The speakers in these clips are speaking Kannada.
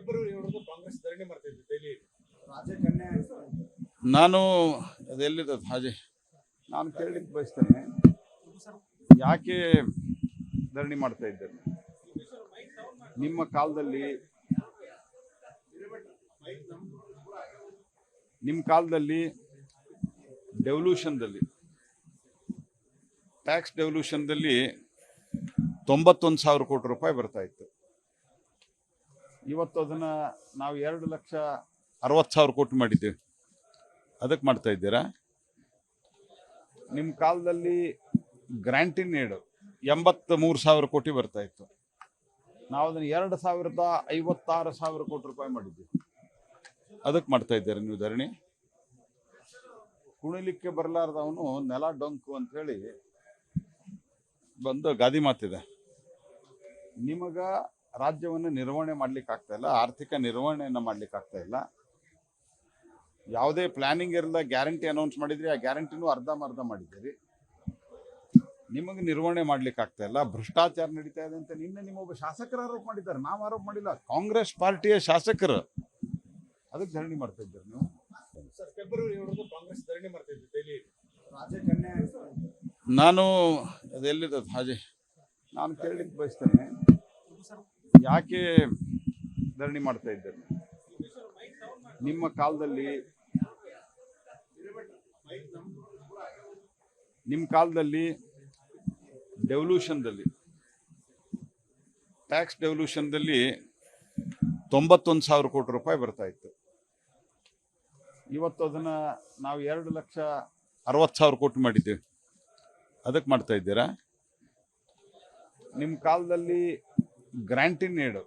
ಫೆಬ್ರವರಿ 7 ಕಾಂಗ್ರೆಸ್ ಧರಣಿ ಮಾಡ್ತಿದ್ದೆ ದೆಹಲಿ ನಾನು ಅದೆಲ್ಲಿದೆ ಹಾಜೆ ನಾನು ಕೇಳಲಿಕ್ಕೆ ಬಯಸ್ತೇನೆ, ಯಾಕೆ ಧರಣಿ ಮಾಡ್ತಾ ಇದ್ದೇನೆ? ನಿಮ್ಮ ಕಾಲದಲ್ಲಿ ಡೆವಲ್ಯೂಷನ್ದಲ್ಲಿ ಟ್ಯಾಕ್ಸ್ ಡೆವಲ್ಯೂಷನ್ದಲ್ಲಿ 91,000 ಕೋಟಿ ರೂಪಾಯಿ ಬರ್ತಾ ಇತ್ತು. ಇವತ್ತು ಅದನ್ನ ನಾವು 2,60,000 ಕೋಟಿ ಮಾಡಿದ್ದೇವೆ. ಅದಕ್ಕೆ ಮಾಡ್ತಾ ಇದ್ದೀರಾ? ನಿಮ್ಮ ಕಾಲದಲ್ಲಿ ಗ್ರಾಂಟಿನ್ ಏಡು 83,000 ಕೋಟಿ ಬರ್ತಾ ಇತ್ತು. ನಾವು ಅದನ್ನು 2,56,000 ಕೋಟಿ ರೂಪಾಯಿ ಮಾಡಿದ್ದೀವಿ. ಅದಕ್ಕೆ ಮಾಡ್ತಾ ಇದ್ದಾರೆ ನೀವು ಧರಣಿ. ಕುಣಿಲಿಕ್ಕೆ ಬರಲಾರ್ದವನು ನೆಲ ಡೊಂಕು ಅಂತ ಹೇಳಿ ಬಂದು ಗಾದಿ ಮಾತಿದೆ. ನಿಮಗ ರಾಜ್ಯವನ್ನು ನಿರ್ವಹಣೆ ಮಾಡ್ಲಿಕ್ಕೆ ಆಗ್ತಾ ಇಲ್ಲ, ಆರ್ಥಿಕ ನಿರ್ವಹಣೆಯನ್ನು ಮಾಡ್ಲಿಕ್ಕೆ ಆಗ್ತಾ ಇಲ್ಲ. ಯಾವುದೇ ಪ್ಲಾನಿಂಗ್ ಇರಲ್ಲ, ಗ್ಯಾರಂಟಿ ಅನೌನ್ಸ್ ಮಾಡಿದ್ರಿ, ಆ ಗ್ಯಾರಂಟಿನೂ ಅರ್ಧಂಬರ್ಧ ಮಾಡಿದ್ದೀರಿ. ನಿಮಗೆ ನಿರ್ವಹಣೆ ಮಾಡ್ಲಿಕ್ಕೆ ಆಗ್ತಾ ಇಲ್ಲ, ಭ್ರಷ್ಟಾಚಾರ ನಡೀತಾ ಇದೆ ಅಂತ ನಿನ್ನೆ ನಿಮ್ಮೊಬ್ಬ ಶಾಸಕರು ಆರೋಪ ಮಾಡಿದ್ದಾರೆ. ನಾವು ಆರೋಪ ಮಾಡಿಲ್ಲ, ಕಾಂಗ್ರೆಸ್ ಪಾರ್ಟಿಯ ಶಾಸಕರು. ಅದಕ್ಕೆ ಧರಣಿ ಮಾಡ್ತಾ ಇದ್ದಾರೆ ನೀವು. ಸರ್, ಫೆಬ್ರವರಿ 7 ಕಾಂಗ್ರೆಸ್ ಧರಣಿ ಮಾಡ್ತಿದ್ದೆ ದೆಹಲಿ. ನಾನು ಅದೆಲ್ಲಿದೆ ಹಾಜೆ ನಾನು ಕೇಳಲಿಕ್ಕೆ ಬಯಸ್ತೇನೆ, ಯಾಕೆ ಧರಣಿ ಮಾಡ್ತಾ ಇದ್ದೇನೆ? ನಿಮ್ಮ ಕಾಲದಲ್ಲಿ ಡೆವಲ್ಯೂಷನ್ದಲ್ಲಿ ಟ್ಯಾಕ್ಸ್ ಡೆವಲ್ಯೂಷನ್ದಲ್ಲಿ 91,000 ಕೋಟಿ ರೂಪಾಯಿ ಬರ್ತಾ ಇತ್ತು. ಇವತ್ತು ಅದನ್ನ ನಾವು 2,60,000 ಕೋಟಿ ಮಾಡಿದ್ದೇವೆ. ಅದಕ್ಕೆ ಮಾಡ್ತಾ ಇದ್ದೀರಾ? ನಿಮ್ಮ ಕಾಲದಲ್ಲಿ ಗ್ರಾಂಟಿನ್ ಏಡು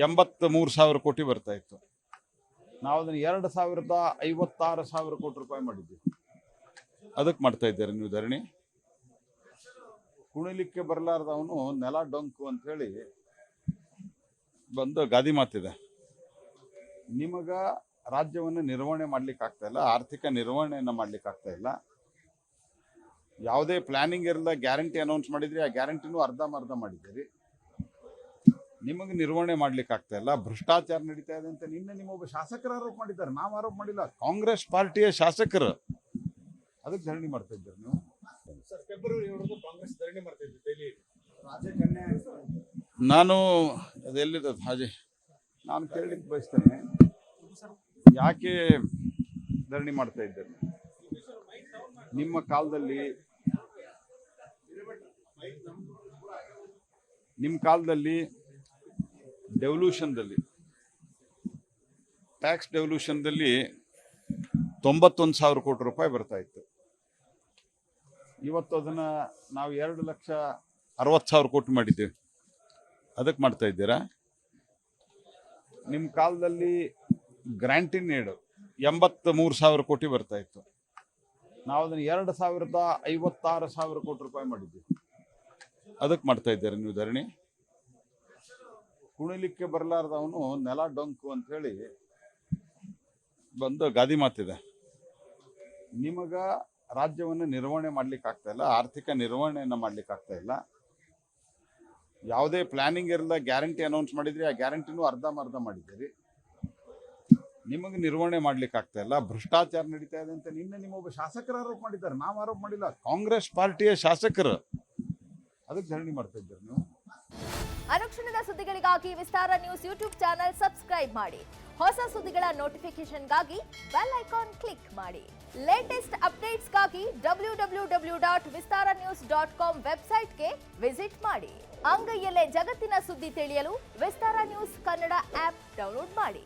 83,000 ಕೋಟಿ ಬರ್ತಾ ಇತ್ತು. ನಾವು ಅದನ್ನು 2,56,000 ಕೋಟಿ ರೂಪಾಯಿ ಮಾಡಿದ್ದೀವಿ. ಅದಕ್ಕೆ ಮಾಡ್ತಾ ಇದ್ದಾರೆ ನೀವು ಧರಣಿ. ಕುಣಿಲಿಕ್ಕೆ ಬರಲಾರ್ದವನು ನೆಲ ಡೊಂಕು ಅಂತ ಹೇಳಿ ಬಂದು ಗಾದಿ ಮಾತಿದೆ. ನಿಮಗ ರಾಜ್ಯವನ್ನು ನಿರ್ವಹಣೆ ಮಾಡ್ಲಿಕ್ಕೆ ಆಗ್ತಾ ಇಲ್ಲ, ಆರ್ಥಿಕ ನಿರ್ವಹಣೆಯನ್ನು ಮಾಡ್ಲಿಕ್ಕೆ ಆಗ್ತಾ ಇಲ್ಲ. ಯಾವುದೇ ಪ್ಲಾನಿಂಗ್ ಇರಲ್ಲ, ಗ್ಯಾರಂಟಿ ಅನೌನ್ಸ್ ಮಾಡಿದ್ರಿ, ಆ ಗ್ಯಾರಂಟಿನೂ ಅರ್ಧಂಬರ್ಧ ಮಾಡಿದ್ದೀರಿ. ನಿಮಗೆ ನಿರ್ವಹಣೆ ಮಾಡ್ಲಿಕ್ಕೆ ಆಗ್ತಾ ಇಲ್ಲ, ಭ್ರಷ್ಟಾಚಾರ ನಡೀತಾ ಇದೆ ಅಂತ ನಿನ್ನೆ ನಿಮ್ಮೊಬ್ಬ ಶಾಸಕರು ಆರೋಪ ಮಾಡಿದ್ದಾರೆ. ನಾವು ಆರೋಪ ಮಾಡಿಲ್ಲ, ಕಾಂಗ್ರೆಸ್ ಪಾರ್ಟಿಯ ಶಾಸಕರು. ಅದಕ್ಕೆ ಧರಣಿ ಮಾಡ್ತಾ ಇದ್ದಾರೆ ನೀವು. ಸರ್, ಫೆಬ್ರವರಿ 7 ಕಾಂಗ್ರೆಸ್ ಧರಣಿ ಮಾಡ್ತಿದ್ದೆ ದೆಹಲಿ. ನಾನು ಅದೆಲ್ಲಿದೆ ಹಾಜೆ ನಾನು ಕೇಳಲಿಕ್ಕೆ ಬಯಸ್ತೇನೆ, ಯಾಕೆ ಧರಣಿ ಮಾಡ್ತಾ ಇದ್ದೇನೆ? ನಿಮ್ಮ ಕಾಲದಲ್ಲಿ ಡೆವಲ್ಯೂಷನ್ದಲ್ಲಿ ಟ್ಯಾಕ್ಸ್ ಡೆವಲ್ಯೂಷನ್ದಲ್ಲಿ 91,000 ಕೋಟಿ ರೂಪಾಯಿ ಬರ್ತಾ ಇತ್ತು. ಇವತ್ತು ಅದನ್ನ ನಾವು 2,60,000 ಕೋಟಿ ಮಾಡಿದ್ದೇವೆ. ಅದಕ್ಕೆ ಮಾಡ್ತಾ ಇದ್ದೀರಾ? ನಿಮ್ಮ ಕಾಲದಲ್ಲಿ ಗ್ರಾಂಟಿನ್ ಏಡು 83,000 ಕೋಟಿ ಬರ್ತಾ ಇತ್ತು. ನಾವು ಅದನ್ನು 2,56,000 ಕೋಟಿ ರೂಪಾಯಿ ಮಾಡಿದ್ದೀವಿ. ಅದಕ್ಕೆ ಮಾಡ್ತಾ ಇದ್ದಾರೆ ನೀವು ಧರಣಿ. ಕುಣಿಲಿಕ್ಕೆ ಬರಲಾರ್ದವನು ನೆಲ ಡೊಂಕು ಅಂತ ಹೇಳಿ ಬಂದು ಗಾದಿ ಮಾತಿದೆ. ನಿಮಗ ರಾಜ್ಯವನ್ನು ನಿರ್ವಹಣೆ ಮಾಡ್ಲಿಕ್ಕೆ ಆಗ್ತಾ ಇಲ್ಲ, ಆರ್ಥಿಕ ನಿರ್ವಹಣೆಯನ್ನು ಮಾಡ್ಲಿಕ್ಕೆ ಆಗ್ತಾ ಇಲ್ಲ. ಯಾವುದೇ ಪ್ಲಾನಿಂಗ್ ಇರಲ್ಲ, ಗ್ಯಾರಂಟಿ ಅನೌನ್ಸ್ ಮಾಡಿದ್ರಿ, ಆ ಗ್ಯಾರಂಟಿನೂ ಅರ್ಧಂಬರ್ಧ ಮಾಡಿದ್ದೀರಿ. ನಿಮಗೆ ನಿರ್ವಹಣೆ ಮಾಡ್ಲಿಕ್ಕೆ ಆಗ್ತಾ ಇಲ್ಲ, ಭ್ರಷ್ಟಾಚಾರ ನಡೀತಾ ಇದೆ ಅಂತ ನಿನ್ನೆ ನಿಮ್ಮೊಬ್ಬ ಶಾಸಕರು ಆರೋಪ ಮಾಡಿದ್ದಾರೆ. ನಾವು ಆರೋಪ ಮಾಡಿಲ್ಲ, ಕಾಂಗ್ರೆಸ್ ಪಾರ್ಟಿಯ ಶಾಸಕರು. ಅದಕ್ಕೆ ಧರಣಿ ಮಾಡ್ತಾ ಇದ್ದಾರೆ ನೀವು. ಅನುಕ್ಷಣದ ಸುದ್ದಿಗಳಿಗಾಗಿ ವಿಸ್ತಾರ ನ್ಯೂಸ್ ಯೂಟ್ಯೂಬ್ ಚಾನೆಲ್ ಸಬ್ಸ್ಕ್ರೈಬ್ ಮಾಡಿ. ಹೊಸ ಸುದ್ದಿಗಳ ನೋಟಿಫಿಕೇಶನ್ಗಾಗಿ ಬೆಲ್ ಐಕಾನ್ ಕ್ಲಿಕ್ ಮಾಡಿ. ಲೇಟೆಸ್ಟ್ ಅಪ್ಡೇಟ್ಸ್ಗಾಗಿ www.vistaranews.com ವೆಬ್ಸೈಟ್ಗೆ ವಿಸಿಟ್ ಮಾಡಿ. ಅಂಗೈಯಲ್ಲೇ ಜಗತ್ತಿನ ಸುದ್ದಿ ತಿಳಿಯಲು ವಿಸ್ತಾರ ನ್ಯೂಸ್ ಕನ್ನಡ ಆಪ್ ಡೌನ್ಲೋಡ್ ಮಾಡಿ.